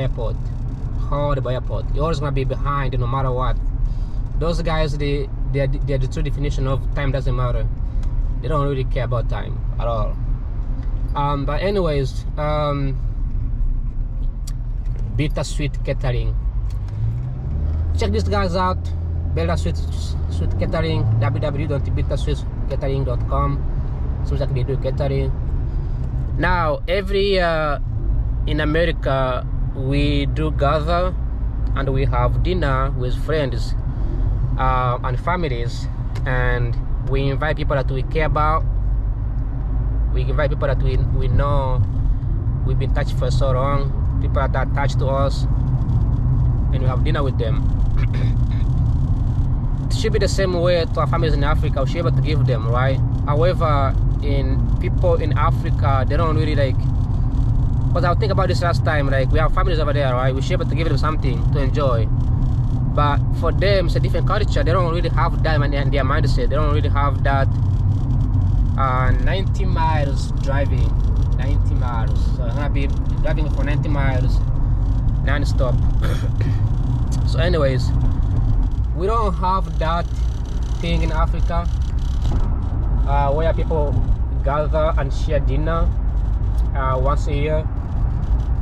airport. Horrible airport. You're always gonna be behind no matter what. Those guys, they're the true definition of time doesn't matter. They don't really care about time at all. But anyways, Bittersweet Catering. Check these guys out. Bittersweet Catering, www.bittersweetcatering.com. Seems like they do catering. Now, every year in America, we do gather and we have dinner with friends and families, and we invite people that we care about. We invite people that we know we've been touched for so long, people that are attached to us, and we have dinner with them. It should be the same way to our families in Africa. We should be able to give them, right? However, in people in Africa, they don't really like, because I was thinking about this last time, like we have families over there, right? We should be able to give them something to enjoy. But for them, it's a different culture. They don't really have that in their mindset. They don't really have that 90 miles driving. 90 miles. So I'm gonna be driving for 90 miles non-stop. So anyways, we don't have that thing in Africa where people gather and share dinner once a year.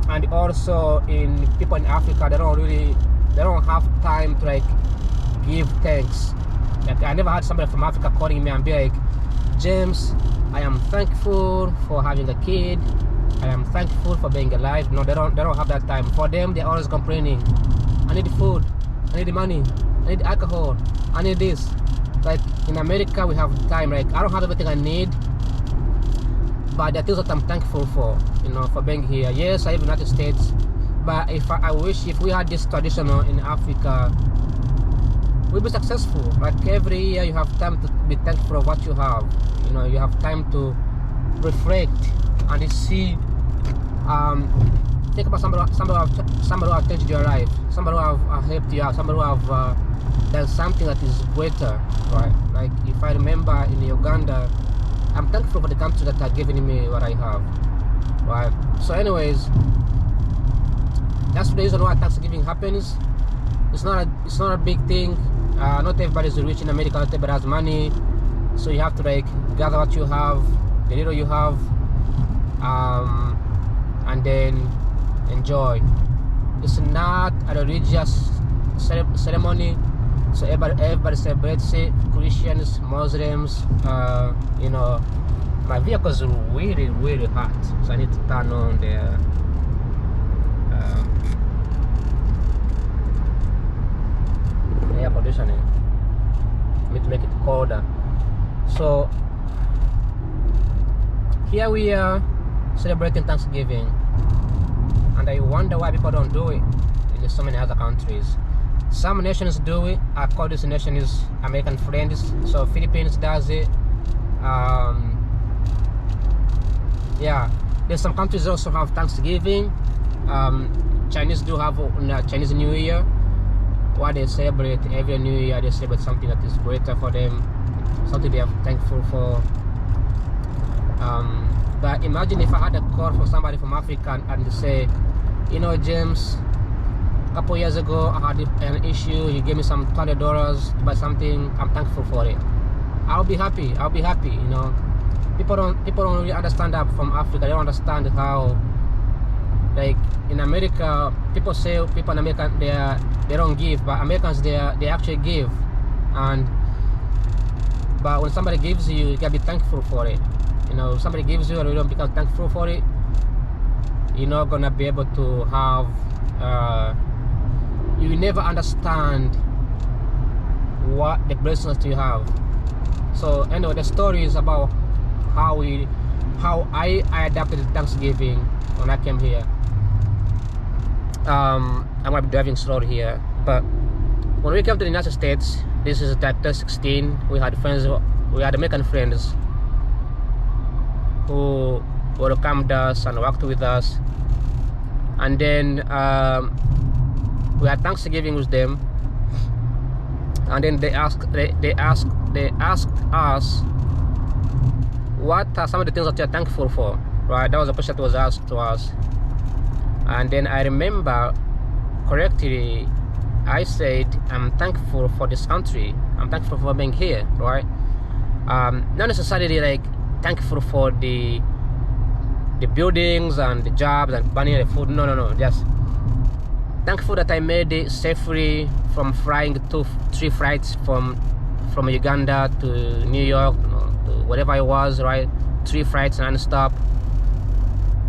And also in people in Africa, they don't have time to like give thanks. Like I never had somebody from Africa calling me and be like, James, I am thankful for having a kid. I am thankful for being alive. No, they don't have that time. For them, they're always complaining. I need food. I need money. I need alcohol. I need this. Like in America, we have time. Like I don't have everything I need, but there are things that I'm thankful for. You know, for being here. Yes, I live in the United States, but I wish if we had this tradition in Africa, we'd be successful. Like every year, you have time to be thankful for what you have. You know, you have time to reflect and see. Think about somebody who have changed your life, somebody who have helped you out, somebody who have done something that is greater, right? Like if I remember in Uganda, I'm thankful for the country that are giving me what I have, right? So anyways, that's the reason why Thanksgiving happens. It's not a big thing. Not everybody's rich in America. Not everybody has money, so you have to like gather what you have, the little you have, and then enjoy. It's not a religious ceremony, so everybody celebrates it. Christians, Muslims, you know. My vehicle is really hot, so I need to turn on the air conditioning to make it colder. So here we are celebrating Thanksgiving, and I wonder why people don't do it in so many other countries. Some nations do it. I call this nation is American friends. So Philippines does it. Yeah, there's some countries also have Thanksgiving. Chinese do have Chinese New Year, where they celebrate every New Year. They celebrate something that is greater for them, something they are thankful for. But imagine if I had a call from somebody from Africa and they say, you know, James, a couple years ago I had an issue. You gave me some $20 to buy something. I'm thankful for it. I'll be happy. You know, people don't really understand that from Africa. They don't understand how, like in America, people say people in America they don't give, but Americans they actually give. But when somebody gives you, you gotta be thankful for it. You know, if somebody gives you and you don't become thankful for it, you're not gonna be able to have. You never understand what the blessings you have. So anyway, the story is about how I adapted Thanksgiving when I came here. I'm gonna be driving slowly here, but when we came to the United States, this is like 2016. We had American friends who welcomed us and worked with us, and then we had Thanksgiving with them, and then they asked us what are some of the things that you're thankful for, right? That was a question that was asked to us, And then I remember correctly, I said, I'm thankful for this country. I'm thankful for being here, right? Not necessarily like thankful for the buildings and the jobs and money and the food. No. Just thankful that I made it safely from flying 2-3 flights from Uganda to New York, to whatever it was, right? 3 flights non-stop.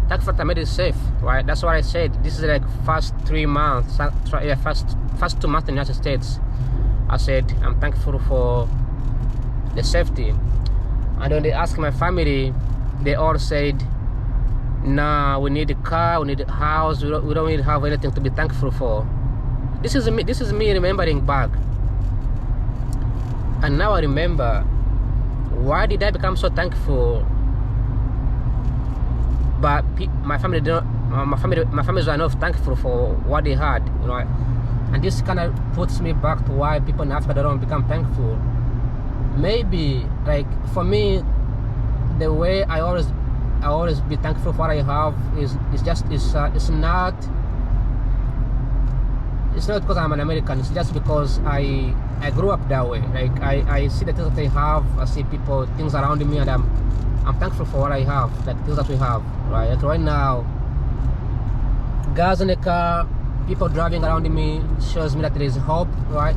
Thankful that I made it safe, right? That's what I said. This is like first 3 months, first 2 months in the United States. I said I'm thankful for the safety. And when they asked my family, they all said, nah, we need a car, we need a house, we don't really have anything to be thankful for. This is me remembering back. And now I remember, why did I become so thankful? But my family were not thankful for what they had, you know. And this kind of puts me back to why people in Africa don't become thankful. Maybe, like, for me, the way I always be thankful for what I have is not because I'm an American. It's just because I grew up that way. Like, I see the things that I have, I see people, things around me, and I'm thankful for what I have, like things that we have, right? Like right now, gas in the car, people driving around me shows me that there is hope, right?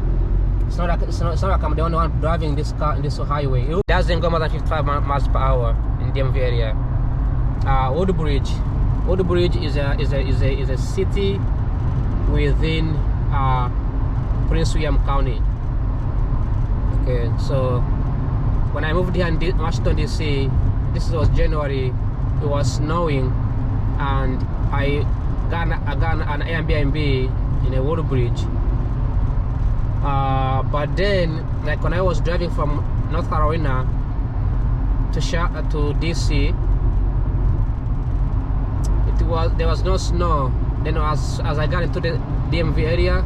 It's not like I'm the only one driving this car in this highway. It doesn't go more than 55 miles per hour in DMV area. Woodbridge is a city within Prince William County. Okay, so when I moved here in Washington DC, this was January. It was snowing, and I got an Airbnb in a Woodbridge. But then, like when I was driving from North Carolina to DC, there was no snow. Then as I got into the DMV area,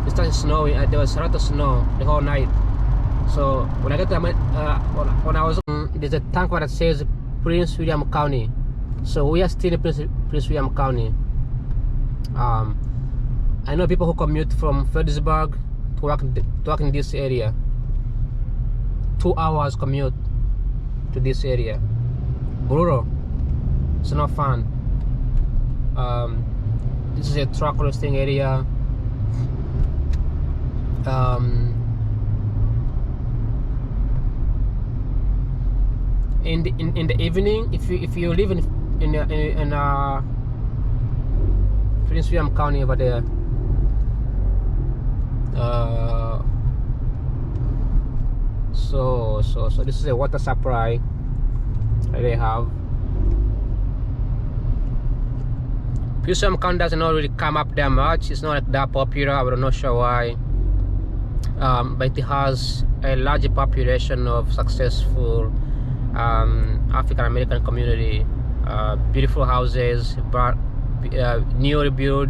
it started snowing. There was a lot of snow the whole night. So when I got to when I was there's a tank that says Prince William County. So we are still in Prince William County. I know people who commute from Fredericksburg to work in this area. 2 hours commute to this area. Brutal. It's not fun. This is a truck roasting area. In the evening, if you live in Prince William County over there, so this is a water supply that they have. Prince William County doesn't really come up that much. It's not like that popular. I'm not sure why, but it has a large population of successful African American community, beautiful houses, but newly built.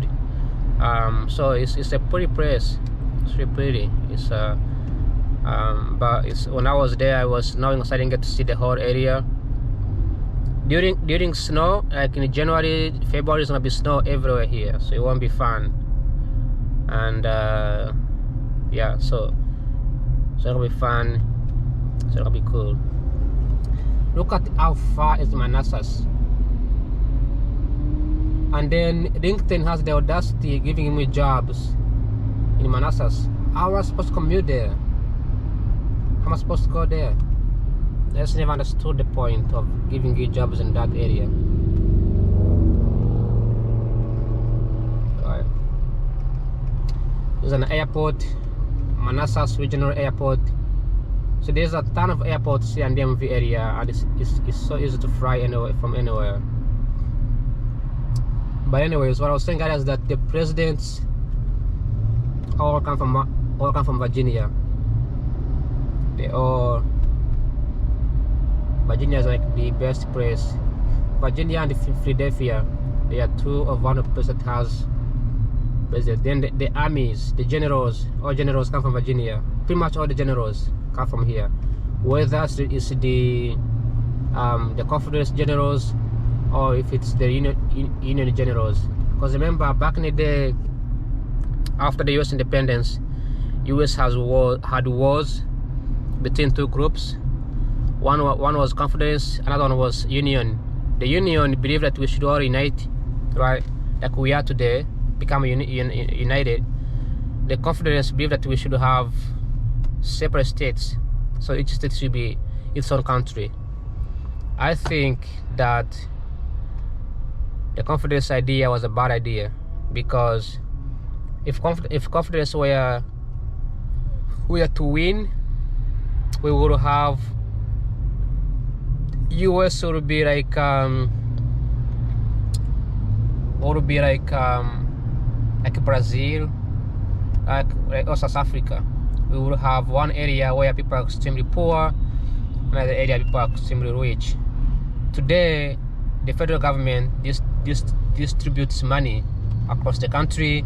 So it's a pretty place. It's really pretty. It's but when I was there, I was knowing I didn't get to see the whole area. During snow, like in January, February, is gonna be snow everywhere here, so it won't be fun. And yeah, so it'll be fun. So it'll be cool. Look at how far is Manassas. And then LinkedIn has the audacity giving me jobs in Manassas. How was I supposed to commute there? How am I supposed to go there? I just never understood the point of giving you jobs in that area. Right. There's an airport, Manassas Regional Airport. So there's a ton of airports here in the DMV area, and it's so easy to fly anywhere from anywhere. But anyways, what I was saying, guys, is that the presidents all come from Virginia. Virginia is like the best place. Virginia and Philadelphia, they are two of one of the places that has president. Then the armies, the generals, all generals come from Virginia. Pretty much all the generals come from here. Whether it's the Confederate generals or if it's the Union generals, Because remember, back in the day, after the U.S. independence, U.S. had wars between two groups. One was Confederates, another one was Union. The Union believed that we should all unite, right? Like we are today, become united. The Confederates believed that we should have separate states, so each state should be its own country. I think that the Confederates idea was a bad idea, because if Confederates were to win, we would have US would be like Brazil, or South Africa. We would have one area where people are extremely poor, another area people are extremely rich. Today, the federal government distributes money across the country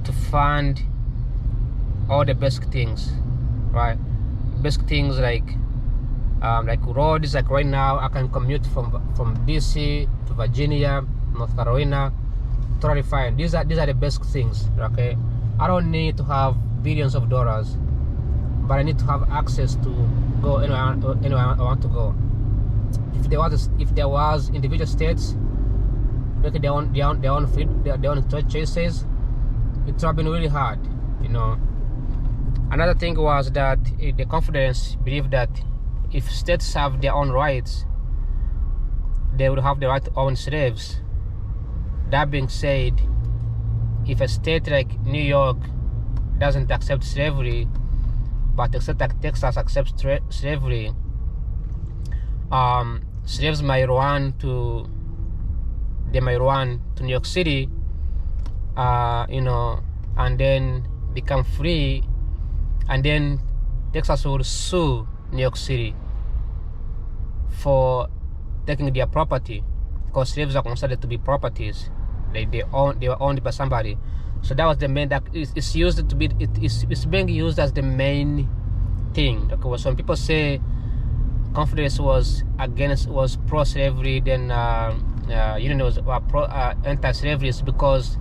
to fund all the basic things, right? Basic things like roads. Like right now, I can commute from DC to Virginia, North Carolina, totally fine. These are the basic things. Okay, I don't need to have billions of dollars, but I need to have access to go anywhere I want to go. If there was individual states making their own choices, it would have been really hard, you know. Another thing was that the Confederates believed that if states have their own rights, they would have the right to own slaves. That being said, if a state like New York doesn't accept slavery, but a state like Texas accepts slavery, slaves might run to New York City, you know, and then become free, and then Texas will sue New York City for taking their property, because slaves are considered to be properties. They were owned by somebody. So that was the main, that it's used to be, it's being used as the main thing. Okay, so when people say Confederates was pro-slavery, then Union was anti-slavery, is because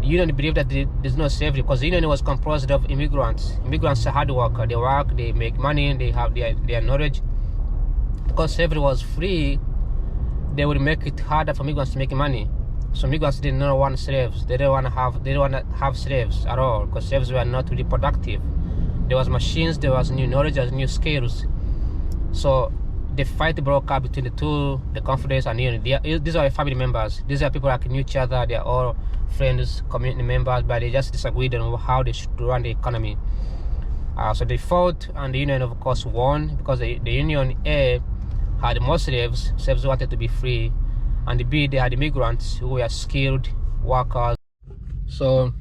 Union believed that there's no slavery, because the Union was composed of immigrants. Immigrants are hard worker. They work, they make money, they have their knowledge. Because slavery was free, they would make it harder for immigrants to make money. So immigrants did not want slaves. They didn't want to have slaves at all, because slaves were not really productive. There was machines, there was new knowledge, there was new skills. So the fight broke out between the Confederates and Union. These are family members. These are people that knew each other. They are all friends, community members, but they just disagreed on how they should run the economy. So they fought, and the Union, of course, won, because the Union A had more slaves. Slaves wanted to be free, and the B, they had immigrants who were skilled workers. So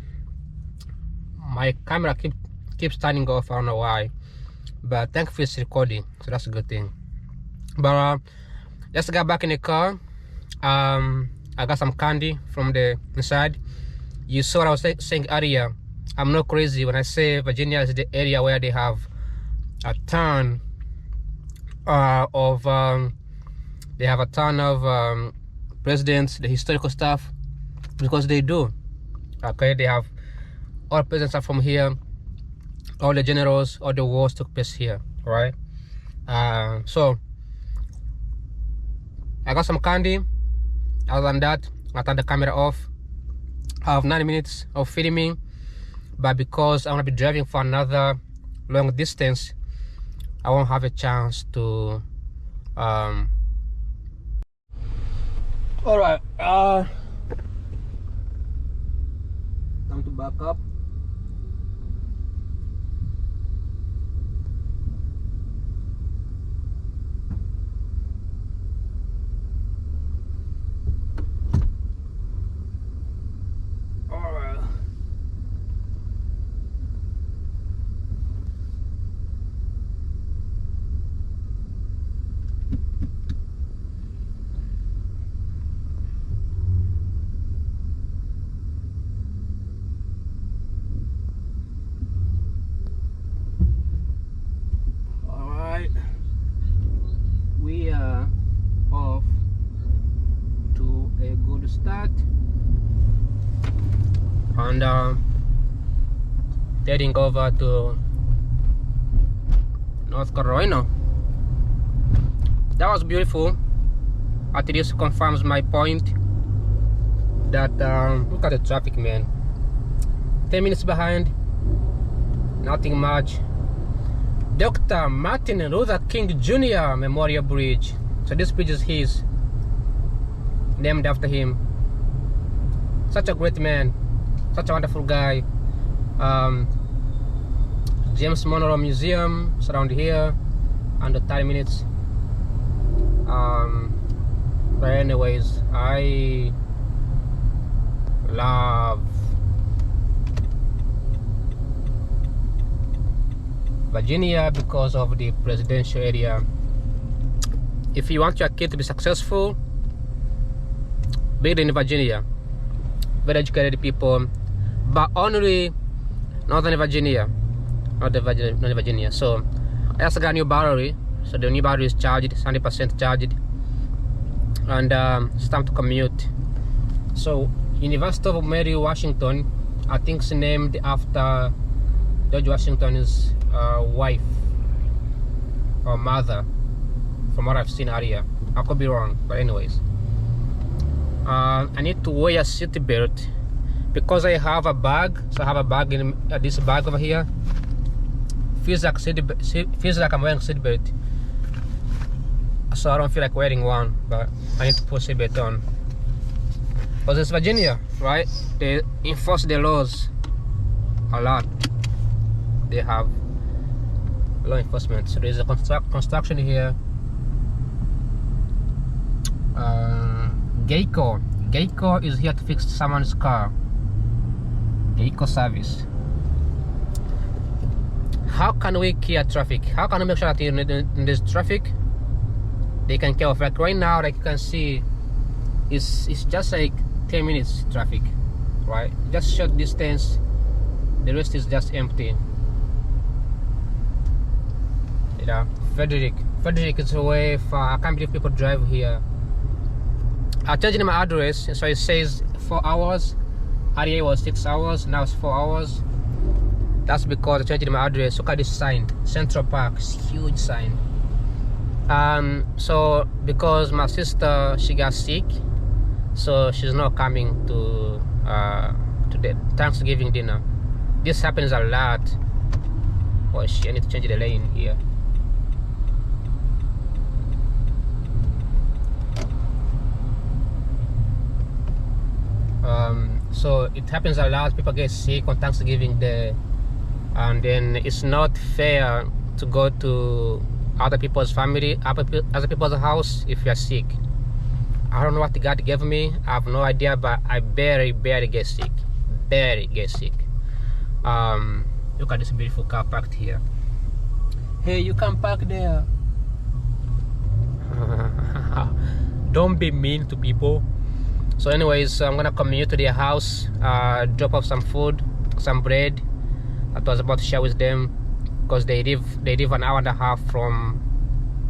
my camera keeps turning off. I don't know why, but thankfully it's recording, so that's a good thing. But let's get back in the car. I got some candy from the inside. You saw what I was saying earlier. I'm not crazy when I say Virginia is the area where they have a ton of presidents, the historical stuff, because they do. Okay, they have all presidents are from here, all the generals, all the wars took place here, right? So I got some candy. Other than that, I turn the camera off. I have 9 minutes of filming, but because I'm gonna be driving for another long distance, I won't have a chance to all right, time to back up. and heading over to North Carolina. That was beautiful. At least confirms my point that look at the traffic, man. 10 minutes behind, nothing much. Dr. Martin Luther King Jr. Memorial Bridge. So this bridge is his, named after him. Such a great man, such a wonderful guy. James Monroe Museum is around here, under 30 minutes. But anyways, I love Virginia because of the presidential area. If you want your kid to be successful, be it in Virginia. Very educated people, but only Northern Virginia, not Virginia. So I also got a new battery. So the new battery is charged, 70% charged, and it's time to commute. So University of Mary Washington, I think it's named after George Washington's wife or mother, from what I've seen earlier. I could be wrong, but anyways. I need to wear a seat belt because I have a bag. So I have a bag in this bag over here. Feels like I'm wearing a seat belt. So I don't feel like wearing one, but I need to put seat belt on. Because it's Virginia, right? They enforce the laws a lot. They have law enforcement. So there's a construction here. Geico is here to fix someone's car. Geico service. How can we clear traffic? How can we make sure that in this traffic they can clear off? Like right now, like you can see, it's just like 10 minutes traffic, right? Just short distance. The rest is just empty. Yeah, Frederick is way far. I can't believe people drive here. I changed my address, so it says 4 hours. Earlier was 6 hours, now it's 4 hours. That's because I changed my address. Look at this sign, Central Park, it's huge sign. So because my sister, she got sick, so she's not coming to the Thanksgiving dinner. This happens a lot. Oh shit, I need to change the lane here. So it happens a lot. People get sick on Thanksgiving Day, and then it's not fair to go to other people's family, other people's house if you're sick. I don't know what God gave me. I have no idea, but I barely get sick. Barely get sick. Look at this beautiful car parked here. Hey, you can park there. Don't be mean to people. So anyways, I'm gonna commute to their house, drop off some food, some bread. I was about to share with them because they live an hour and a half from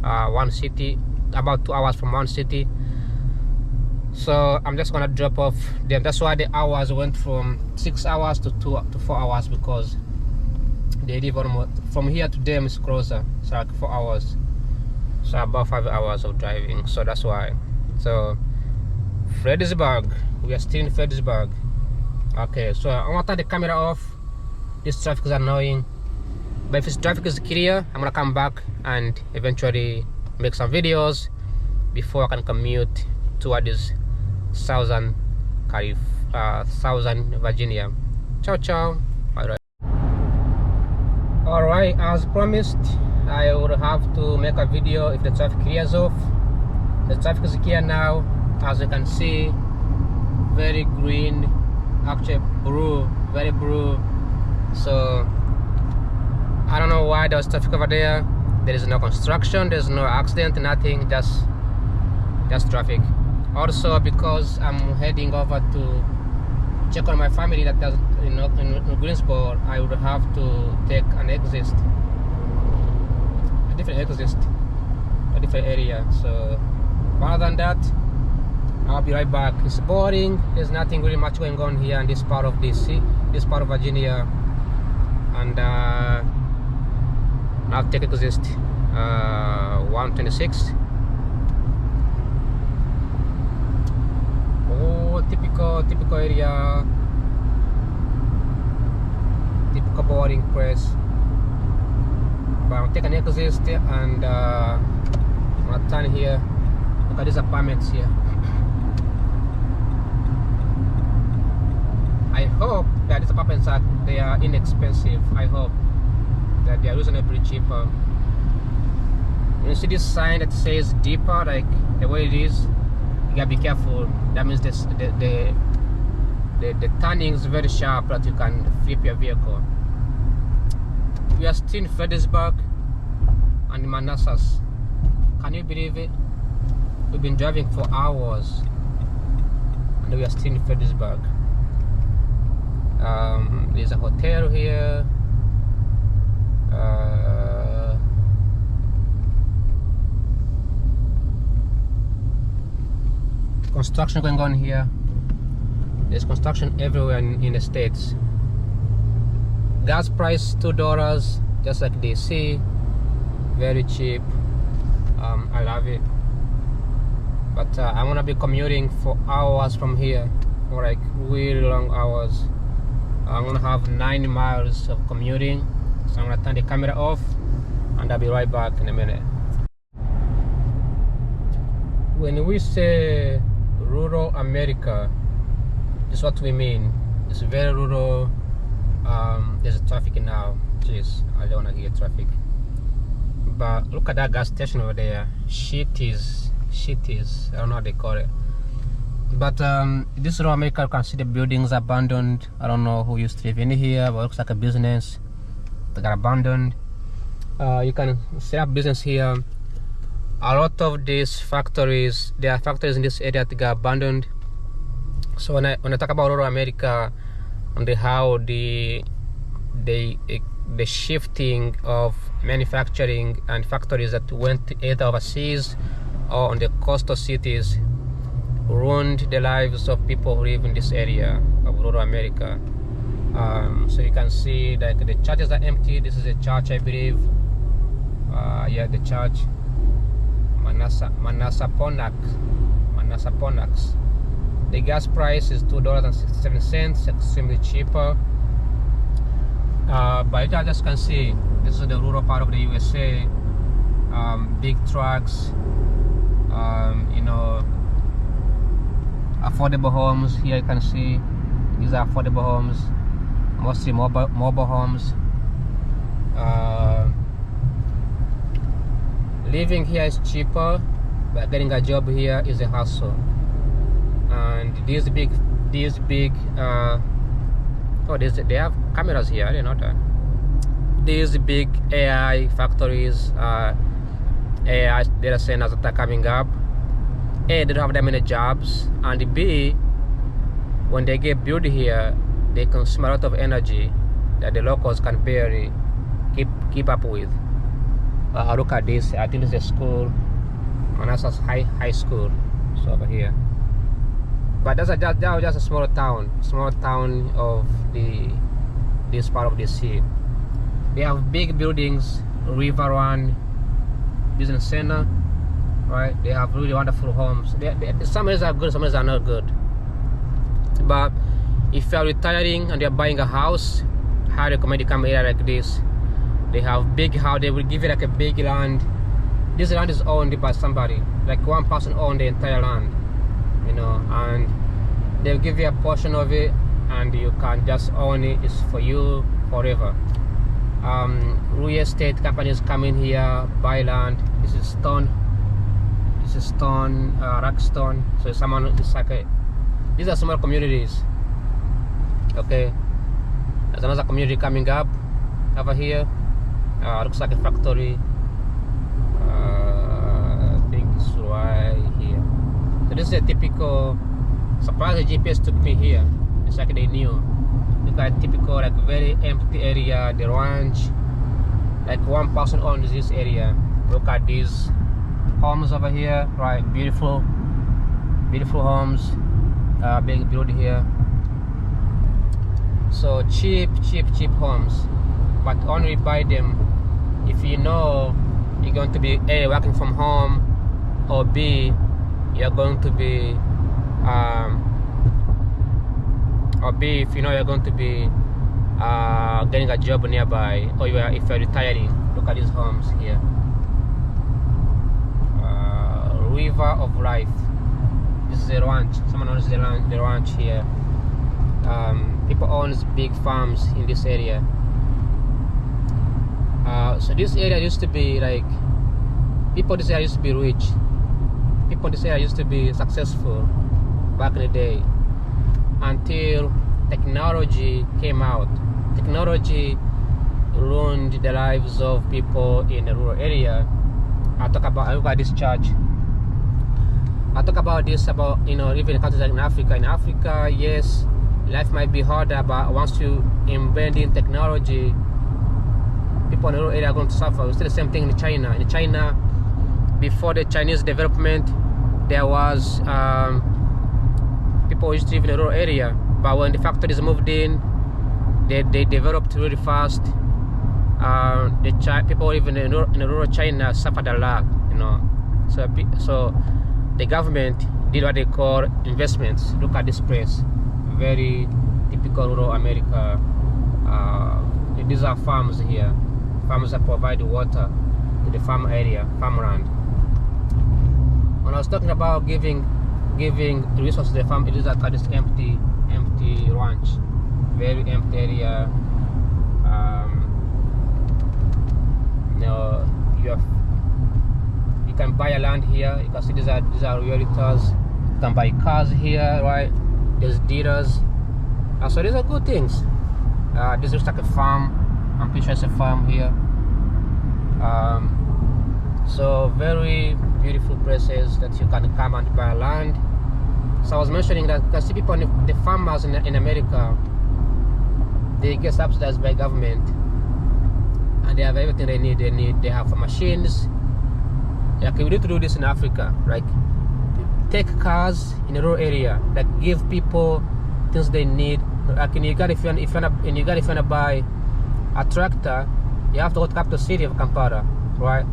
one city, about 2 hours from one city. So I'm just gonna drop off them. That's why the hours went from 6 hours to 4 hours, because they live almost from here to them is closer. So like 4 hours. So about 5 hours of driving. So that's why. So Fredericksburg, we are still in Fredericksburg. Okay, so I want to turn the camera off. This traffic is annoying, but if this traffic is clear, I'm gonna come back and eventually make some videos before I can commute toward this southern Virginia. Ciao ciao. Alright, as promised, I would have to make a video if the traffic clears off. The traffic is clear now. As you can see, very green, actually blue, very blue. So I don't know why there was traffic over there. There is no construction, there's no accident, nothing, just traffic. Also because I'm heading over to check on my family that does in Greensboro, I would have to take an exit, a different area. So other than that, I'll be right back. It's boring. There's nothing really much going on here in this part of DC, this part of Virginia, and I'll take exit 126. Oh, typical area, typical boarding place. But I'll take an exit and I'll turn here. Look at these apartments here. I hope that these apartments they are inexpensive. I hope that they are reasonably cheaper. You see this sign that says deeper, like the way it is, you gotta be careful. That means the turning is very sharp that you can flip your vehicle. We are still in Fredericksburg and Manassas. Can you believe it? We've been driving for hours and we are still in Fredericksburg. There's a hotel here. Construction going on here. There's construction everywhere in the States. Gas price $2, just like DC. Very cheap. I love it. But I want to be commuting for hours from here, for like really long hours. I'm gonna have 9 miles of commuting, so I'm gonna turn the camera off and I'll be right back in a minute. When we say rural America, this is what we mean. It's very rural. There's traffic now. Jeez, I don't wanna hear traffic. But look at that gas station over there. Shitties. I don't know how they call it. But this rural America, you can see the buildings abandoned. I don't know who used to live in here, but it looks like a business that got abandoned. You can set up business here. A lot of these factories, there are factories in this area that got abandoned. So when I talk about rural America and how the shifting of manufacturing and factories that went either overseas or on the coastal cities ruined the lives of people who live in this area of rural America. So you can see that the churches are empty. This is a church, I believe. Yeah, the church, Manassaponax. The gas price is $2.67, extremely cheaper. But you just can see this is the rural part of the USA. Big trucks, you know, affordable homes. Here you can see these are affordable homes, mostly mobile homes. Living here is cheaper, but getting a job here is a hassle. And these big they have cameras here. I didn't know that. These big AI factories, AI data centers that are coming up. A, they don't have that many jobs, and B, when they get built here, they consume a lot of energy that the locals can barely keep up with. Look at this. I think it's a school, Manassas High School. So over here, but that was just a small town of this part of the city. They have big buildings, River Run Business Center. Right, they have really wonderful homes. Some areas are good, some areas are not good. But if you are retiring and you're buying a house, I recommend you come here like this. They have big house. They will give you like a big land. This land is owned by somebody, like one person owned the entire land, you know, and they'll give you a portion of it, and you can just own it. It's for you forever. Real estate companies come in here, buy land. This is stone. Rock stone. So someone, it's like these are small communities. Okay, there's another community coming up over here. Looks like a factory. I think it's right here. So this is a typical. Surprise! The GPS took me here. It's like they knew. Look at typical, like very empty area. The ranch. Like one person owns this area. Look at these homes over here, right? Beautiful. beautiful homes being built here. So cheap homes, but only buy them if you know you're going to be A, working from home, or B, you're going to be if you know you're going to be getting a job nearby, or if you're retiring. Look at these homes here. River of Life. This is a ranch. Someone owns the ranch here. People own big farms in this area. So this area used to be like, people in this area used to be rich. People in this area used to be successful back in the day, until technology came out. Technology ruined the lives of people in the rural area. I look at this church. I talk about this, about, you know, even in countries like in Africa. In Africa, yes, life might be harder, but once you embed in technology, people in the rural area are going to suffer. It's still the same thing in China. In China, before the Chinese development, there was people used to live in the rural area, but when the factories moved in, they developed really fast. People living in the rural China suffered a lot, you know. So the government did what they call investments. Look at this place, very typical rural America. These are farms here, farms that provide water to the farmland. When I was talking about giving resources to the farm, it is like this empty ranch, very empty area. You can buy a land here. You can see these are realtors. You can buy cars here, right? There's dealers. So these are good things. This looks like a farm. I'm pretty sure it's a farm here. So very beautiful places that you can come and buy land. So I was mentioning that you can see people, the farmers in America, they get subsidized by government, and they have everything they need. They have machines. Like, we need to do this in Africa, like take cars in a rural area, like give people things they need. Like in Uganda, if you wanna buy a tractor, you have to go to the capital city of Kampala, right?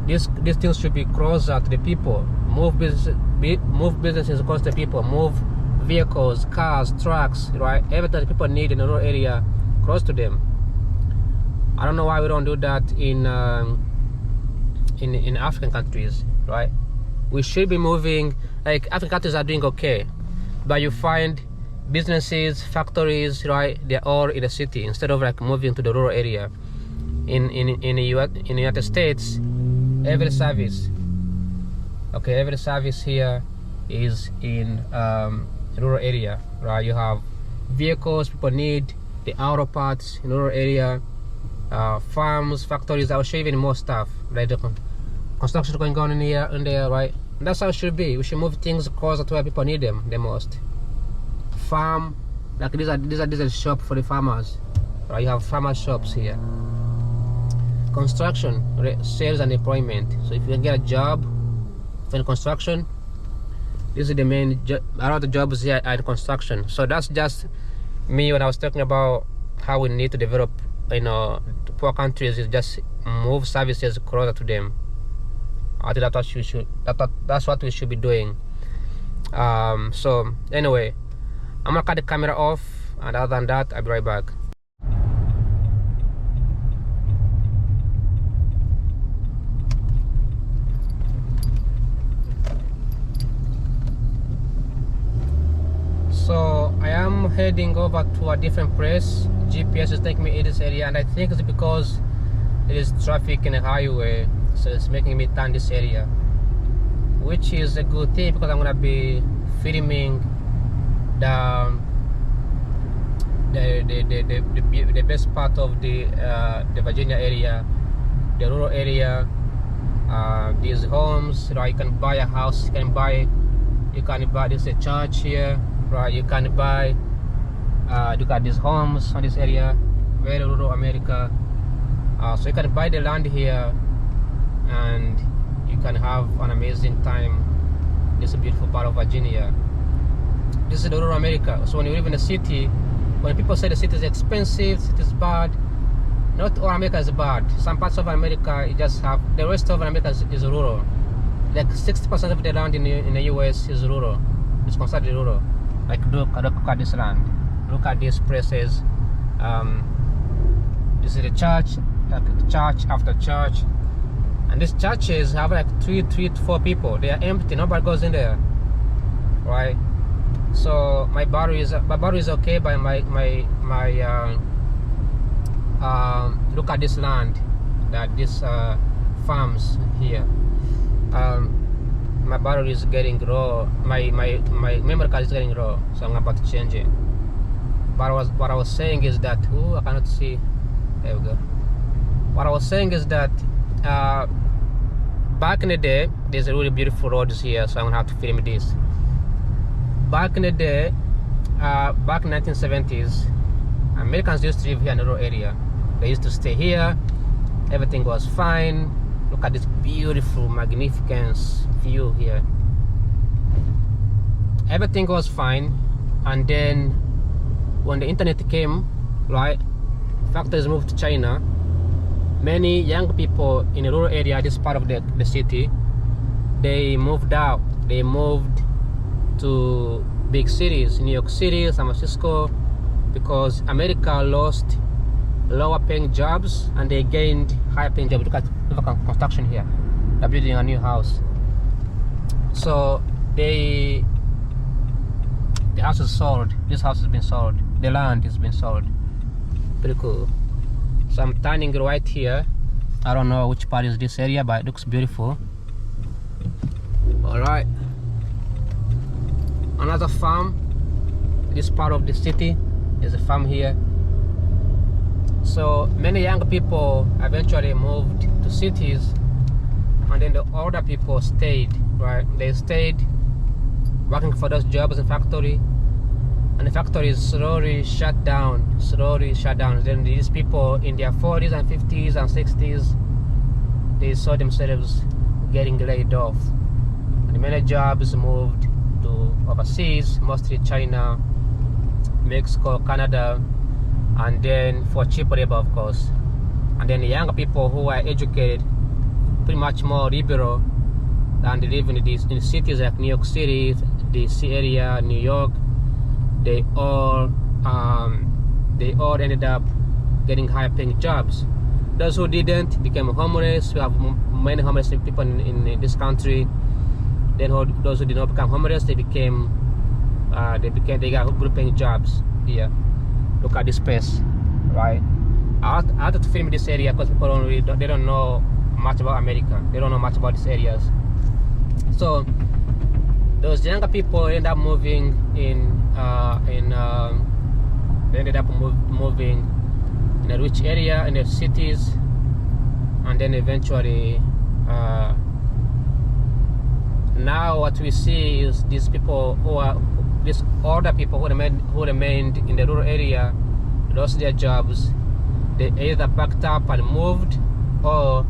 These things should be closer to the people. Move businesses across the people. Move vehicles, cars, trucks, right? Everything that people need in the rural area, close to them. I don't know why we don't do that in African countries, right? We should be moving. Like, African countries are doing okay, but you find businesses, factories, right? They're all in the city instead of like moving to the rural area. In the United States, every service here is in rural area, right? You have vehicles people need, the auto parts in rural area, farms, factories. I'll show you even more stuff, right? The construction going on in there, right? And that's how it should be. We should move things closer to where people need them the most. Farm, like these are shop for the farmers, right? You have farmer shops here. Construction, sales and employment. So if you can get a job in construction, this is the main a lot of the jobs here are in construction. So that's just me when I was talking about how we need to develop, you know, poor countries, is just move services closer to them. I think that's what we should be doing. So anyway, I'm gonna cut the camera off, and other than that, I'll be right back. So I am heading over to a different place. GPS is taking me in this area, and I think it's because there is traffic in the highway, so it's making me turn this area, which is a good thing because I'm gonna be filming the best part of the Virginia area, the rural area. These homes, right? You can buy a house. You can buy. This is a church here, right? You can buy. Look at these homes on this area, very rural America. So you can buy the land here, and you can have an amazing time This is a beautiful part of Virginia. This is the rural America. So when you live in a city, when people say the city is expensive, city is bad, not all America is bad. Some parts of America you just have, the rest of America is rural. Like 60% of the land in the US is rural. It's considered rural. Like look at this land. Look at these places. This is the church, like church after church. And these churches have like three to four people. They are empty. Nobody goes in there, right? So my battery is okay, but look at this land, that this farms here. My battery is getting low. My memory card is getting low, so I'm about to change it. But what I was saying is that I cannot see. There we go. What I was saying is that back in the day, there's a really beautiful roads here, so I'm gonna have to film this. Back in the day, back in 1970s, Americans used to live here in the rural area. They used to stay here. Everything was fine. Look at this beautiful, magnificent view here. Everything was fine, and then when the internet came, right, factories moved to China. Many young people in the rural area, this part of the city, they moved out. They moved to big cities, New York City, San Francisco, because America lost lower paying jobs and they gained higher paying jobs. Look at construction here. They're building a new house. So the house is sold. This house has been sold. The land has been sold. Pretty cool. So I'm turning right here. I don't know which part is this area, but it looks beautiful. All right. Another farm. This part of the city is a farm here. So many young people eventually moved to cities, and then the older people stayed, right? They stayed working for those jobs in factory, and the factories slowly shut down. Then these people in their 40s and 50s and 60s, they saw themselves getting laid off, and many jobs moved to overseas, mostly China, Mexico, Canada, and then for cheap labor, of course. And then the younger people who are educated, pretty much more liberal, and they live in cities like New York City, DC area, New York. They all ended up getting higher paying jobs. Those who didn't became homeless. We have many homeless people in this country. Then those who did not become homeless, they got good paying jobs here. Look at this place, right? I had to film this area because people they don't know much about America. They don't know much about these areas. So those younger people end up moving they ended up moving in a rich area in the cities, and then eventually now what we see is these people these older people who remained in the rural area, lost their jobs. They either packed up and moved, or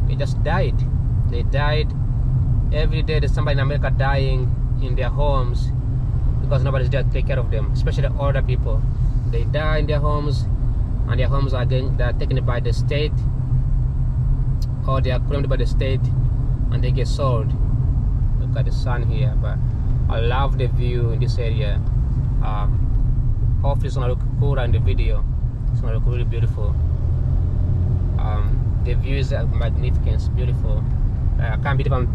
they just died. They died. Every day there's somebody in America dying in their homes because nobody's there to take care of them, especially older people. They die in their homes, and their homes are taken by the state, or they are claimed by the state, and they get sold. Look at the sun here, but I love the view in this area. Hopefully it's gonna look cool in the video. It's gonna look really beautiful. The view is magnificent, it's beautiful. I can't believe I'm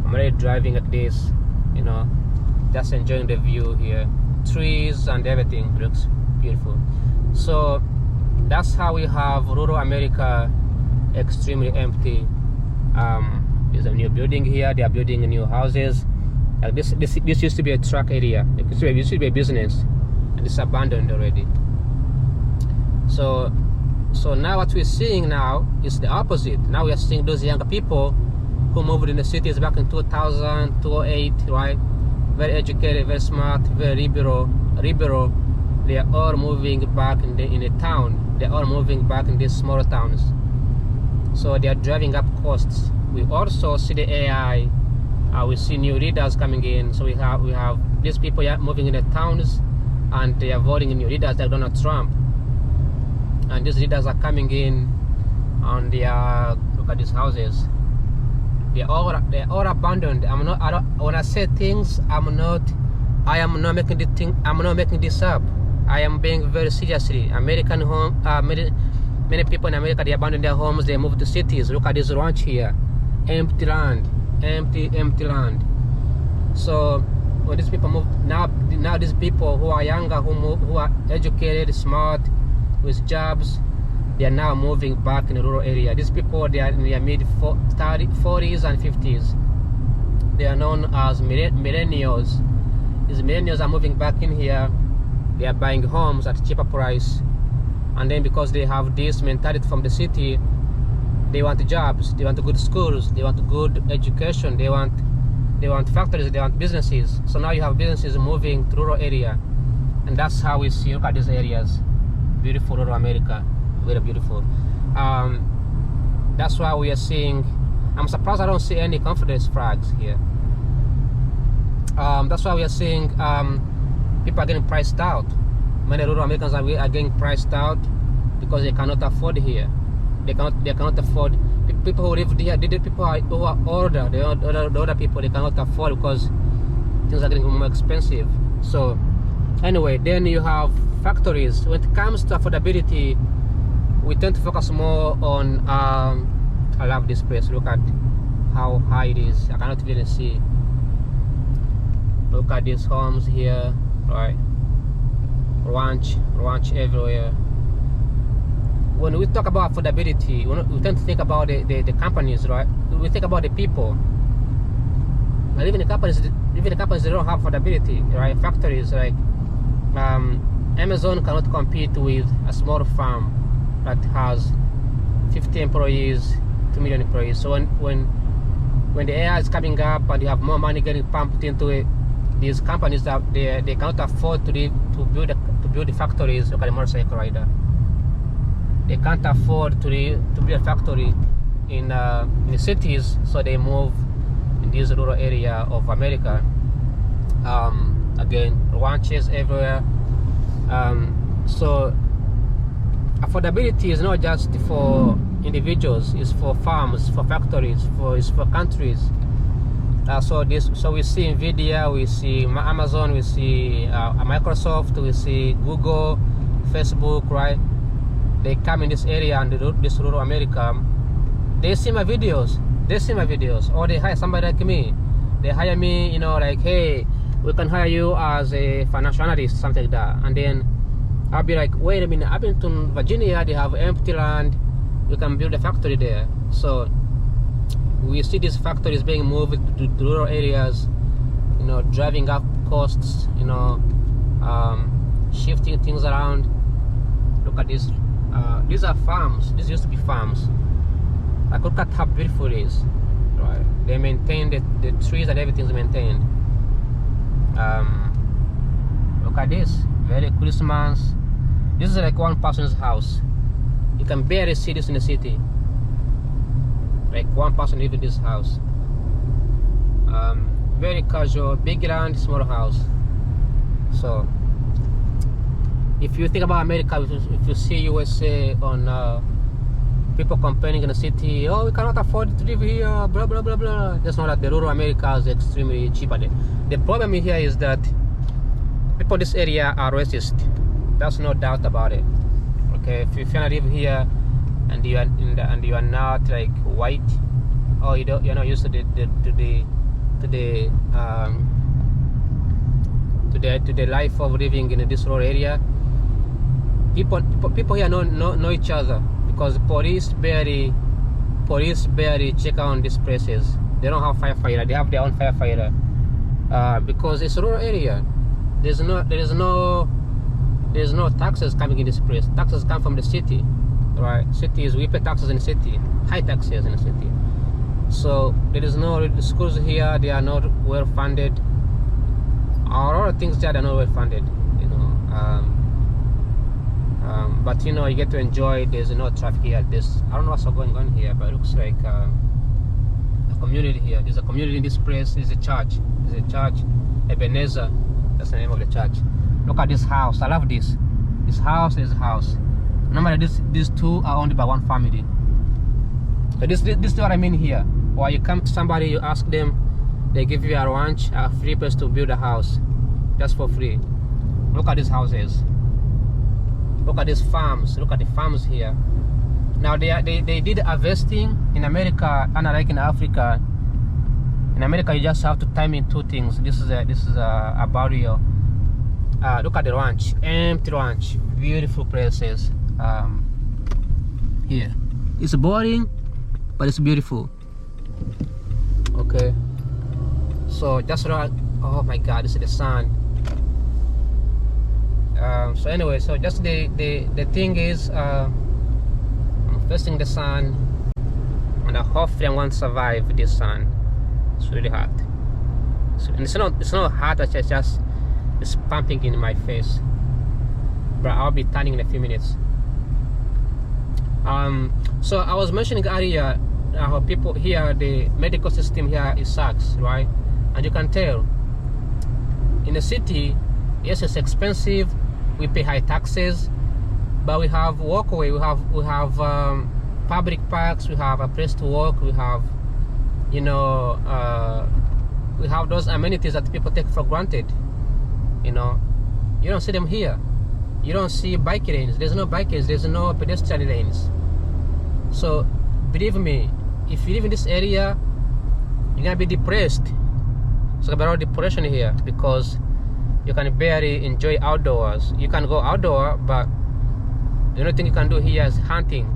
already driving like this, you know, just enjoying the view here. Trees and everything looks beautiful. So that's how we have rural America extremely empty. There's a new building here. They are building new houses. Like this used to be a truck area. It used to be a business, and it's abandoned already. So now what we're seeing now is the opposite. Now we are seeing those younger people who moved in the cities back in 2000, 2008, right? Very educated, very smart, very liberal. They are all moving back in the town. They are all moving back in these smaller towns. So they are driving up costs. We also see the AI We see new leaders coming in. So we have these people moving in the towns, and they are voting in new leaders like Donald Trump. And these leaders are coming in, and they are, look at these houses. They're all abandoned. When I say things, I am not making this up. I am being very seriously. American home, many people in America, they abandon their homes, they move to cities. Look at this ranch here, empty land, empty land. So when these people move now these people who are younger, who are educated, smart, with jobs, they are now moving back in the rural area. These people, they are in their mid 40s and 50s. They are known as millennials. These millennials are moving back in here. They are buying homes at cheaper price, and then because they have this mentality from the city, they want jobs, they want good schools, they want good education, they want factories, they want businesses. So now you have businesses moving to rural area, and that's how we see. Look at these areas, beautiful rural America, very beautiful. That's why we are seeing. I'm surprised I don't see any Confederate flags here. That's why we are seeing people are getting priced out. Many rural Americans are getting priced out because they cannot afford here. They cannot afford. People who live here, people who are older, the older people, they cannot afford because things are getting more expensive. So anyway, then you have factories. When it comes to affordability, we tend to focus more on. I love this place. Look at how high it is. I cannot even see. Look at these homes here, right? Ranch everywhere. When we talk about affordability, we tend to think about the companies, right? We think about the people. But even the companies, they don't have affordability, right? Factories like Amazon cannot compete with a small farm that has 50 employees, 2 million employees. So when the AI is coming up and you have more money getting pumped into it, these companies that they cannot afford to build the factories. Look at the motorcycle rider. They can't afford to build a factory in the cities, so they move in this rural area of America. Again, ranches everywhere. So affordability is not just for individuals; it's for farms, for factories, it's for countries. So we see Nvidia, we see Amazon, we see Microsoft, we see Google, Facebook, right? They come in this area and this rural America. They see my videos. Or they hire somebody like me. They hire me, like, hey, we can hire you as a financial analyst, something like that. And then I'll be like, wait a minute, I've been to Virginia, they have empty land. We can build a factory there. So we see these factories being moved to rural areas, driving up costs, shifting things around. Look at this. These are farms. These used to be farms. Like, look at how beautiful it is. Right? They maintain the trees and everything's maintained. Look at this. Very Christmas. This is like one person's house. You can barely see this in the city. Like one person lives in this house. Very casual, big land, small house. So if you think about America, if you see USA on people complaining in the city, oh, we cannot afford to live here, blah blah blah blah. Just know that the rural America is extremely cheaper. The problem here is that people in this area are racist. There's no doubt about it. Okay, if you wanna live here and you are not like white, or you're not used to the life of living in this rural area. People here know each other because police barely check on these places. They don't have firefighter. They have their own firefighter because it's a rural area. There's no taxes coming in this place. Taxes come from the city, right? Cities, we pay taxes in the city, high taxes in the city. So there is no schools here. They are not well funded. A lot of things there are not well funded. But you get to enjoy. There's no traffic here. I don't know what's going on here, but it looks like community here. There's a community in this place. There's a church. There's a church, Ebenezer. That's the name of the church. Look at this house. I love this. This house is a house. Normally, these two are owned by one family. So this is what I mean here. While you come to somebody, you ask them, they give you a ranch, a free place to build a house, just for free. Look at these houses. Look at these farms. Look at the farms here. Now they did harvesting in America, unlike in Africa. In America, you just have to time in two things. This is a barrier. Look at the ranch, empty ranch, beautiful places. Here, it's boring, but it's beautiful. Okay, so just around. Oh my God, this is the sun. So anyway, so just the thing is, I'm facing the sun, and hopefully I'm going to survive this sun. It's really hot. And it's not hot. It's just it's pumping in my face. But I'll be turning in a few minutes. So I was mentioning earlier how people here, the medical system here, it sucks, right? And you can tell. In the city, yes, it's expensive. We pay high taxes, but we have walkway. We have public parks. We have a place to walk. We have, you know, we have those amenities that people take for granted. You know, you don't see them here. You don't see bike lanes. There's no bike lanes. There's no pedestrian lanes. So believe me, if you live in this area, you're gonna be depressed. So about all depression here because you can barely enjoy outdoors. You can go outdoor, but the only thing you can do here is hunting,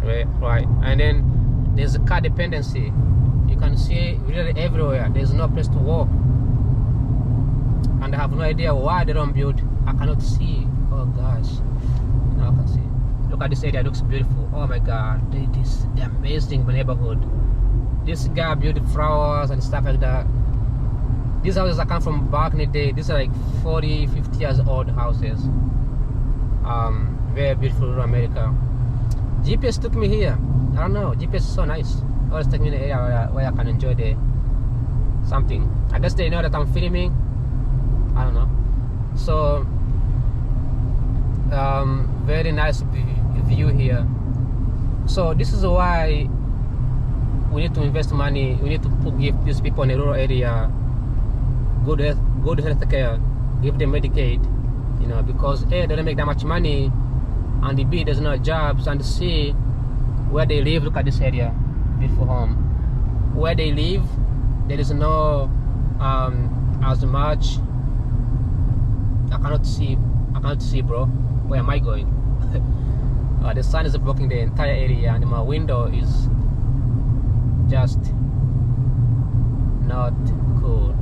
right? And then there's a car dependency. You can see really everywhere. There's no place to walk, and I have no idea why they don't build. I cannot see. Oh gosh, now I can see. Look at this area. It looks beautiful. Oh my God, this the amazing neighborhood. This guy built flowers and stuff like that. These houses that come from back in the day, these are like 40, 50 years old houses. Very beautiful rural America. GPS took me here. I don't know, GPS is so nice. Always take me in the area where I can enjoy something. I guess they know that I'm filming. I don't know. So, very nice view here. So this is why we need to invest money. We need to give these people in the rural area good health care, give them Medicaid, you know, because A, they don't make that much money, and B, there's no jobs, and C, where they live, look at this area, beautiful home. Where they live, there is no as much. I cannot see, bro. Where am I going? The sun is blocking the entire area, and my window is just not cool.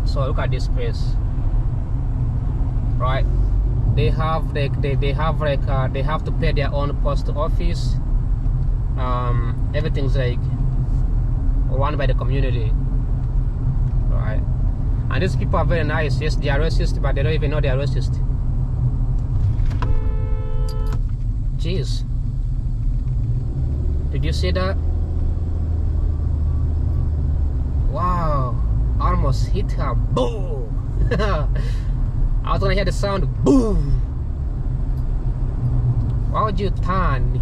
So look at this place, right? They have they have to pay their own post office. Everything's like run by the community, right? And these people are very nice. Yes, they are racist, but they don't even know they are racist. Jeez, did you see that? Wow, almost hit her. Boom! I was gonna hear the sound. Boom! Why would you turn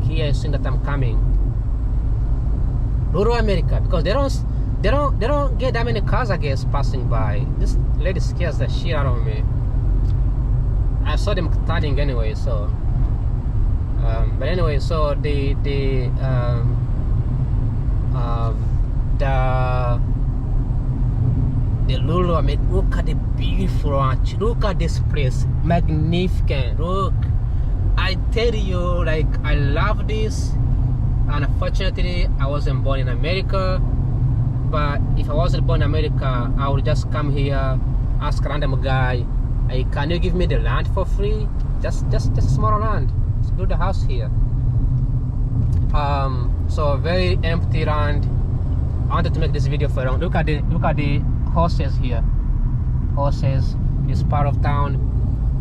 here and seeing that I'm coming? Rural America, because they don't get that many cars, I guess, passing by. This lady scares the shit out of me. I saw them turning anyway, so. But anyway, so the Lulu, I mean, look at the beautiful ranch. Look at this place, magnificent. Look, I tell you, like, I love this. Unfortunately, I wasn't born in America. But if I wasn't born in America, I would just come here, ask a random guy, hey, can you give me the land for free? Just a small land. Let's build a house here. So very empty land. I wanted to make this video for long. Look at the horses here. Horses. This part of town,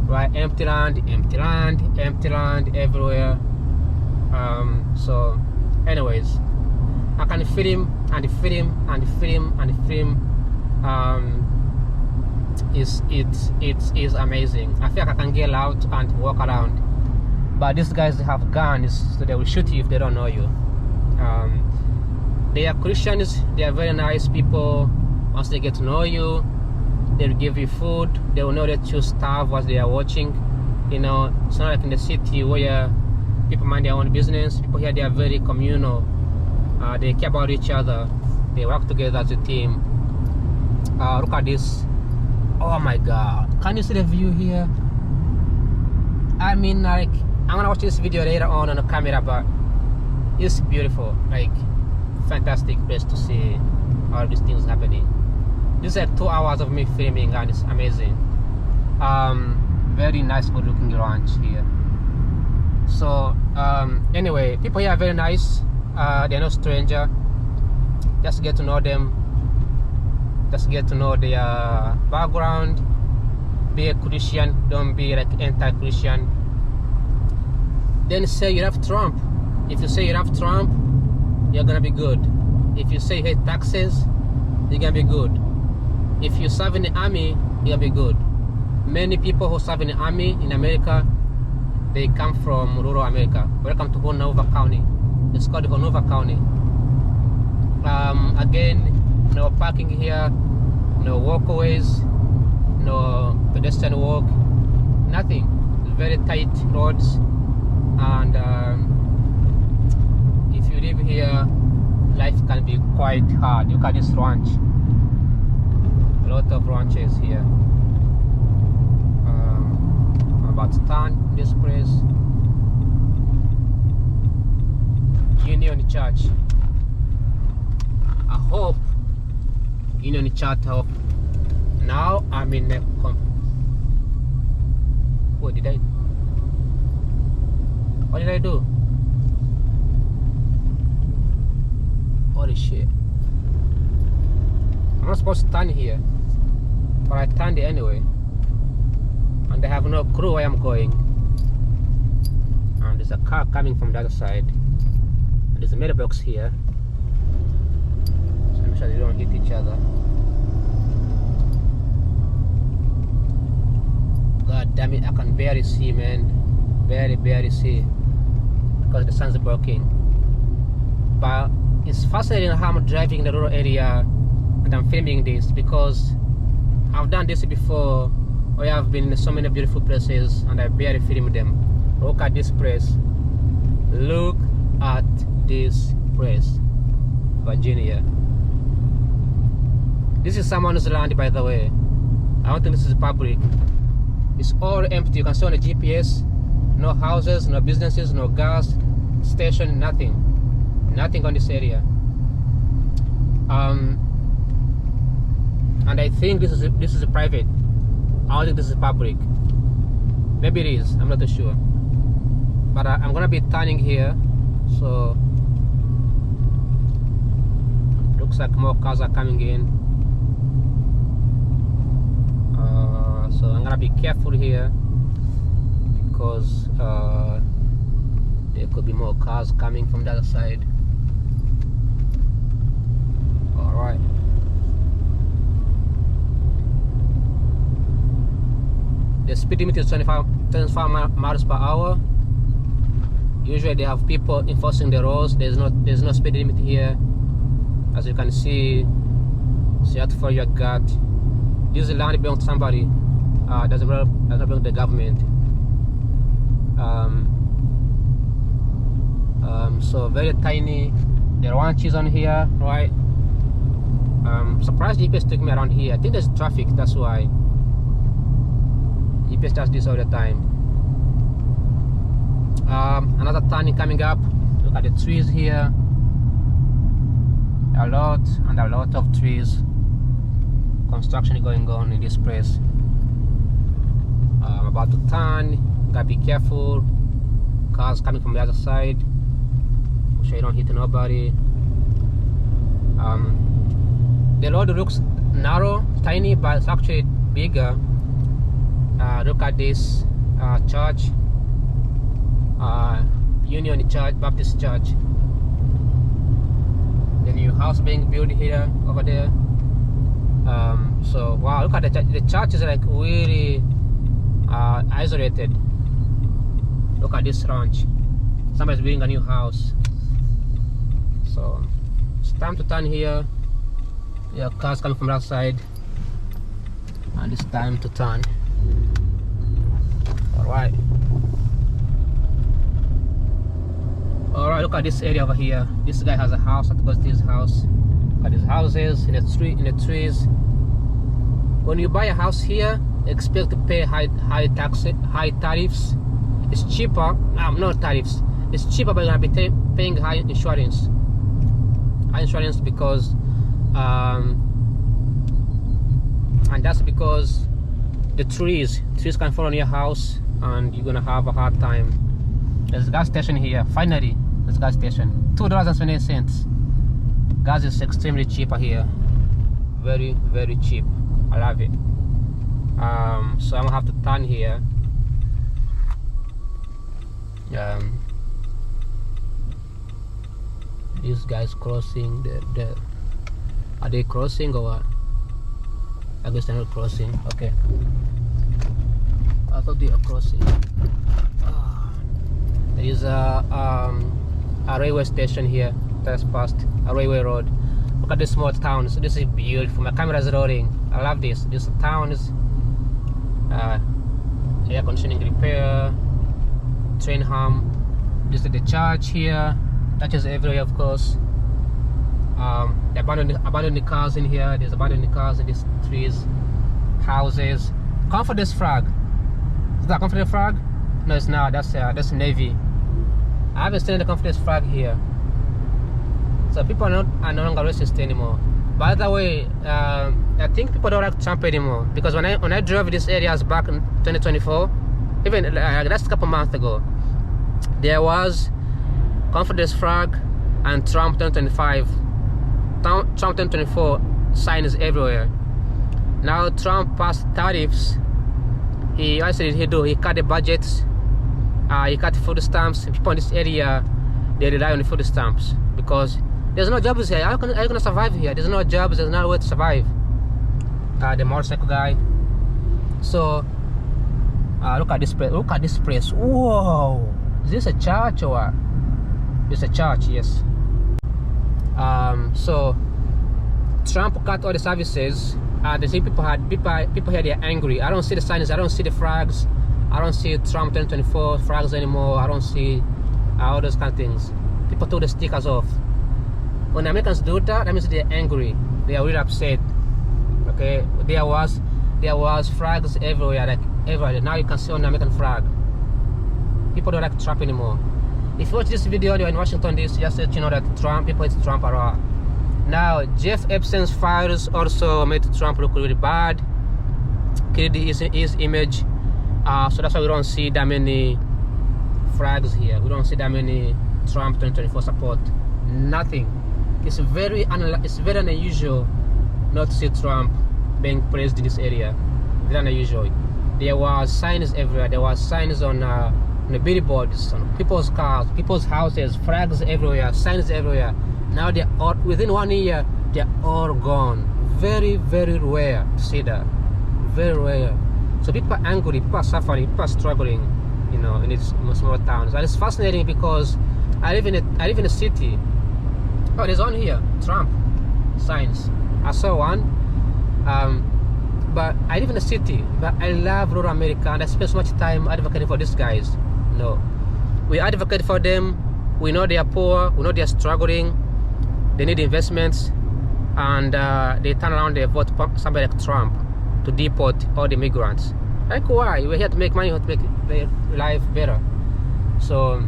right? Empty land everywhere. So Anyways, I can film and film and film and film. It's amazing. I feel like I can get out and walk around, but these guys have guns, so they will shoot you if they don't know you. They are Christians. They are very nice people. Once they get to know you, they will give you food. They will know that you starve while they are watching. You know, it's not like in the city where people mind their own business. People here, they are very communal. They care about each other. They work together as a team. Look at this. Oh my God, can you see the view here? I mean, like, I'm gonna watch this video later on the camera, but it's beautiful. Like, fantastic place to see all these things happening. This is like 2 hours of me filming, and it's amazing. Very nice, good looking ranch here. So anyway, people here are very nice. They're no stranger. Just get to know them. Just get to know their background. Be a Christian, don't be like anti-Christian. Then say you love Trump. If you say you love Trump, you're gonna be good. If you say you hate taxes, you're gonna be good. If you serve in the army, you're gonna be good. Many people who serve in the army in America, they come from rural America. Welcome to Hoonover County. It's called Hoonover County. Again, no parking here, no walkways, no pedestrian walk, nothing. Very tight roads, and if you live here, life can be quite hard. Look at this ranch. A lot of ranches here. I'm about to turn this place. Union Church. I hope Union Church. Now I'm in the what did I do? Holy shit. I'm not supposed to turn here, but I turned it anyway. And I have no clue where I'm going. And there's a car coming from the other side. And there's a mailbox here. So make sure they don't hit each other. God damn it, I can barely see, man. Barely see. Because the sun's broken. But it's fascinating how I'm driving in the rural area and I'm filming this, because I've done this before where I've been in so many beautiful places and I barely film them. Look at this place. Look at this place. Virginia. This is someone's land, by the way. I don't think this is public. It's all empty. You can see on the GPS. No houses, no businesses, no gas station, nothing. Nothing on this area. And I think this is a private. I don't think this is public. Maybe it is. I'm not too sure. But I'm gonna be turning here, so looks like more cars are coming in. So I'm gonna be careful here, because there could be more cars coming from the other side. Alright. The speed limit is 25 miles per hour. Usually they have people enforcing the rules. There's no speed limit here. As you can see, so you have to follow your gut. This is land belongs to somebody. Doesn't belong to the government. So very tiny. There are ranches on here, right? Surprised GPS took me around here. I think there's traffic, that's why. GPS does this all the time. Another turning coming up. Look at the trees here. A lot of trees. Construction going on in this place. I'm about to turn. Gotta be careful. Cars coming from the other side. Make sure you don't hit nobody. The road looks narrow, tiny, but it's actually bigger. Look at this church. Union Church, Baptist Church. the new house being built here over there. So wow, look at the church is like really isolated. Look at this ranch. Somebody's building a new house. So it's time to turn here. Your cars coming from that side, and it's time to turn. Alright, look at this area over here. This guy has a house. I think it's his house. Look at these houses in the trees. When you buy a house here, expect to pay high tariffs. It's cheaper. Not tariffs. It's cheaper, but you're gonna be paying high insurance. Because and that's because the trees can fall on your house, and you're gonna have a hard time. There's a gas station here. Finally, there's a gas station. $2.28. Gas is extremely cheaper here. Very, very cheap. I love it. So I'm gonna have to turn here. These guys crossing are they crossing or what? I guess they're not crossing. Okay, I thought they are crossing. There is a railway station here. That's past a railway road. Look at this small town. So this is beautiful. My camera is rolling. I love this. This town is air conditioning repair, train hum. This is the church here. Churches everywhere, of course. They abandoned the cars in here. There's abandoned cars in these trees, houses. Confidence flag. Is that a confidence flag? No, it's not. That's Navy. I haven't seen the confidence flag here. So people are no longer racist anymore. By the way, I think people don't like Trump anymore, because when I drove these areas back in 2024, even that's a couple months ago, there was confidence flag and Trump 2025, Trump 2024 signs everywhere. Now Trump passed tariffs. He cut the budgets. He cut food stamps. People in this area, they rely on the food stamps because there's no jobs here. How are you gonna survive here? There's no jobs. There's no way to survive. The motorcycle guy. So look at this place. Look at this place. Whoa! Is this a church or what? It's a church, yes. So Trump cut all the services. The same people here, they're angry. I don't see the signs. I don't see the flags. I don't see Trump 2024 flags anymore. I don't see all those kind of things. People took the stickers off. When the Americans do that, that means they're angry. They are really upset. Okay, there was flags everywhere, like everywhere. Now you can see on the American flag. People don't like Trump anymore. If you watch this video and you're in Washington DC, just let you know that people hate Trump a lot. Now, Jeff Epstein's files also made Trump look really bad. Killed his image. So that's why we don't see that many flags here. We don't see that many Trump 2024 support. Nothing. It's very unusual not to see Trump being praised in this area. Very unusual. There was signs everywhere. There was signs on the billboards, on people's cars, people's houses, flags everywhere, signs everywhere. Now they're all, within 1 year, they're all gone. Very, very rare to see that. Very rare. So people are angry, people are suffering, people are struggling, you know, in these small towns. And it's fascinating because I live in a city. Oh, there's one here, Trump signs. I saw one. But I live in a city, but I love rural America, and I spend so much time advocating for these guys. No, we advocate for them. We know they are poor, we know they are struggling, they need investments, and they turn around, they vote somebody like Trump to deport all the migrants. Like, why? We're here to make money, to make their life better. So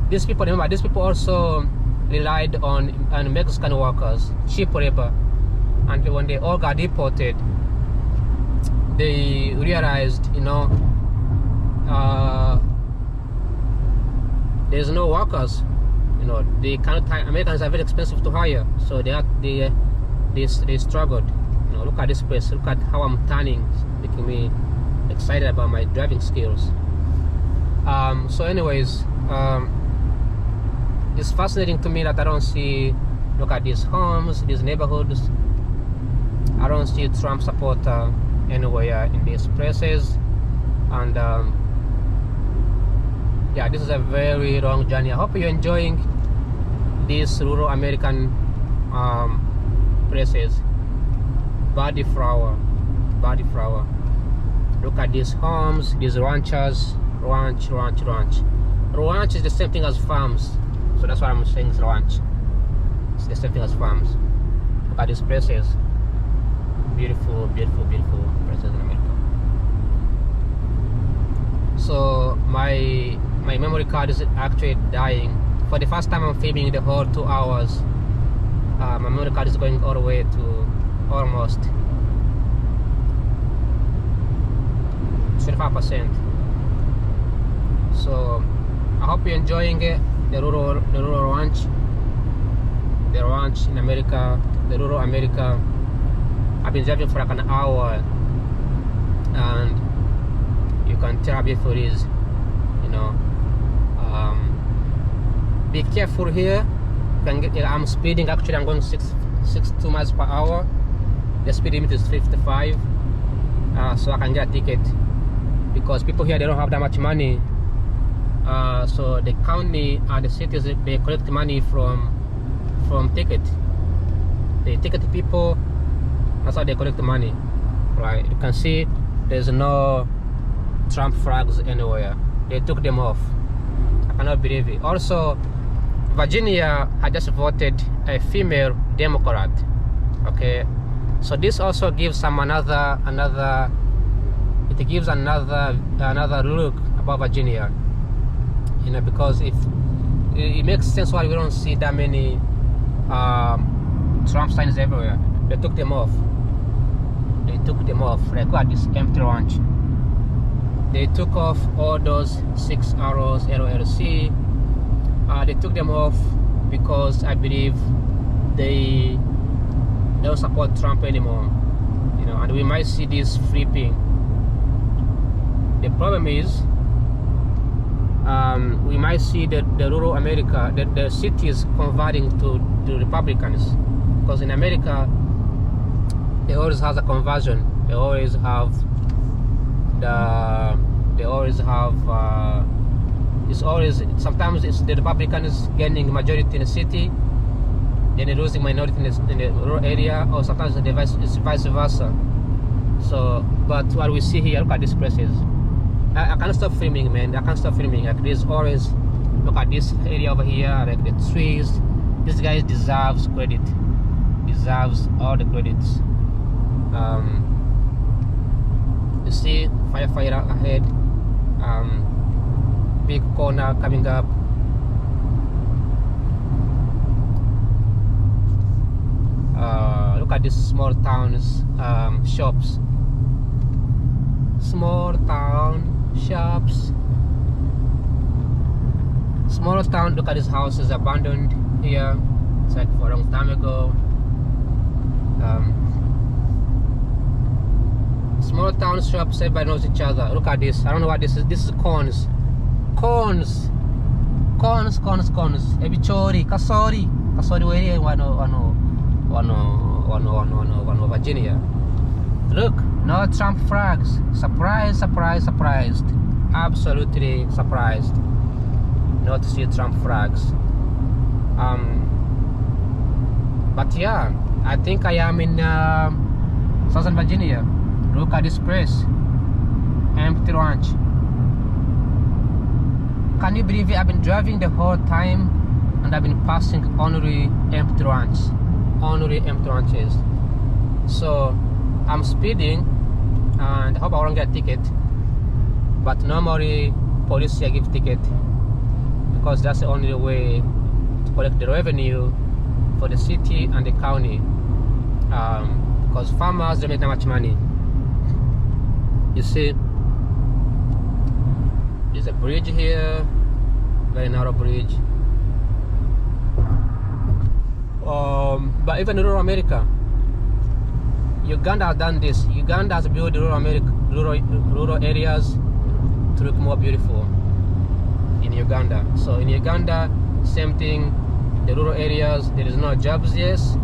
these people, remember, these people also relied on Mexican workers, cheap labor, and when they all got deported, they realized, you know, there's no workers. You know, they cannot hire. Americans are very expensive to hire, so they struggled. You know, look at this place. Look at how I'm turning, making me excited about my driving skills. So anyways, it's fascinating to me that I don't see Look at these homes, these neighborhoods. I don't see Trump supporter anywhere in these places. And yeah, this is a very long journey. I hope you're enjoying these rural American places. Body flower. Look at these homes, these ranchers. Ranch is the same thing as farms, so that's why I'm saying it's ranch. It's the same thing as farms. Look at these places. Beautiful places in America. So my memory card is actually dying. For the first time I'm filming the whole 2 hours. My memory card is going all the way to almost 25%. So I hope you're enjoying it. The rural ranch in America, the rural America. I've been driving for like an hour, and you can tell how beautiful it is. You know, be careful here. I'm speeding. Actually, I'm going 62 miles per hour. The speed limit is 55, so I can get a ticket because people here, they don't have that much money. So the county and the cities, they collect money from ticket. They ticket people. That's how they collect the money, right? You can see there's no Trump flags anywhere. They took them off. I cannot believe it. Also, Virginia had just voted a female Democrat. Okay, so this also gives some another. It gives another look about Virginia. You know, because if it makes sense why we don't see that many Trump signs everywhere. They took them off. Like, look at this empty ranch. They took off all those 6 arrows, LLC. They took them off because I believe they don't support Trump anymore. You know, and we might see this flipping. The problem is, we might see the rural America, the cities converting to Republicans, because in America they always have a conversion. They always have sometimes it's the Republicans gaining majority in the city, then they're losing minority in the rural area, or sometimes it's vice versa. So, but what we see here, look at these places. I can't stop filming, man. I can't stop filming. Like, there's always, look at this area over here, like the trees. This guy deserves credit. Deserves all the credits. You see, firefighter ahead. Big corner coming up. Look at these small towns, shops. Small town. Look at these houses abandoned here. It's like for a long time ago. Small town shops, everybody knows each other. Look at this. I don't know what this is. This is corns. Ebichori, kasori where wano Virginia. Look, no Trump flags. Surprised. Absolutely surprised not to see Trump flags. But yeah, I think I am in Southern Virginia. Look at this place. Empty ranch. Can you believe it? I've been driving the whole time and I've been passing only empty ranches. So I'm speeding and I hope I won't get a ticket. But normally police here give ticket because that's the only way to collect the revenue for the city and the county. Because farmers don't make that much money. You see, there's a bridge here, very narrow bridge. But even in rural America, Uganda has done this. Uganda has built rural areas to look more beautiful in Uganda. So in Uganda, same thing. the rural areas there is no jobs, yes,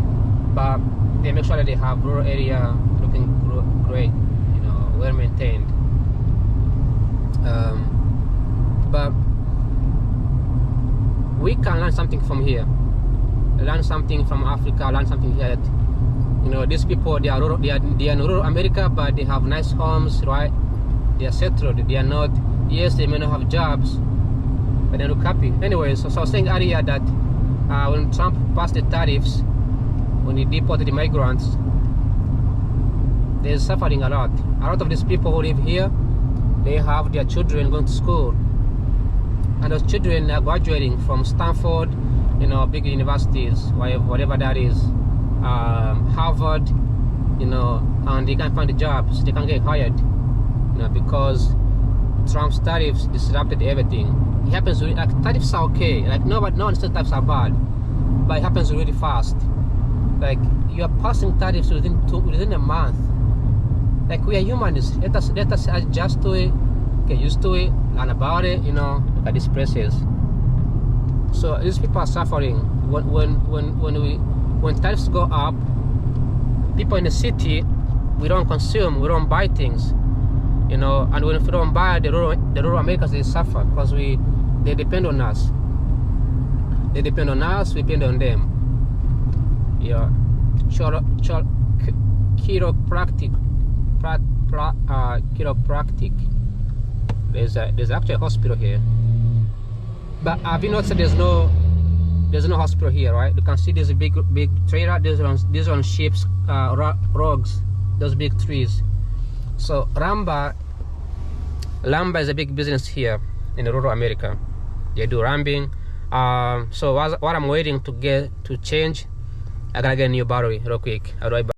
but they make sure that they have rural area looking great, you know, well maintained. But we can learn something from here, learn something from Africa, learn something here that, you know, these people, they are in rural America, but they have nice homes, right? They are settled. They are not, yes, they may not have jobs, but they look happy. Anyway, so I was saying earlier that when Trump passed the tariffs, when he deported the migrants, they're suffering a lot. A lot of these people who live here, they have their children going to school, and those children are graduating from Stanford, you know, big universities, whatever that is, Harvard, you know, and they can't find a job, so they can't get hired, you know, because Trump's tariffs disrupted everything. It happens really, like, tariffs are okay, like no one says tariffs are bad, but it happens really fast. Like, you are passing tariffs within a month. Like, we are humans. Let us adjust to it, get used to it, learn about it, you know, look at these prices. So these people are suffering. When tariffs go up, people in the city, we don't consume, we don't buy things, you know, and if we don't buy, the rural Americans, they suffer because they depend on us. They depend on us, we depend on them. Yeah, chiropractic. There's actually a hospital here, but have you noticed that there's no hospital here, right? You can see there's a big trailer. These on sheep's rugs, those big trees. So lumber is a big business here in rural America. They do rambing. So what I'm waiting to change, I gotta get a new battery real quick. How do I buy?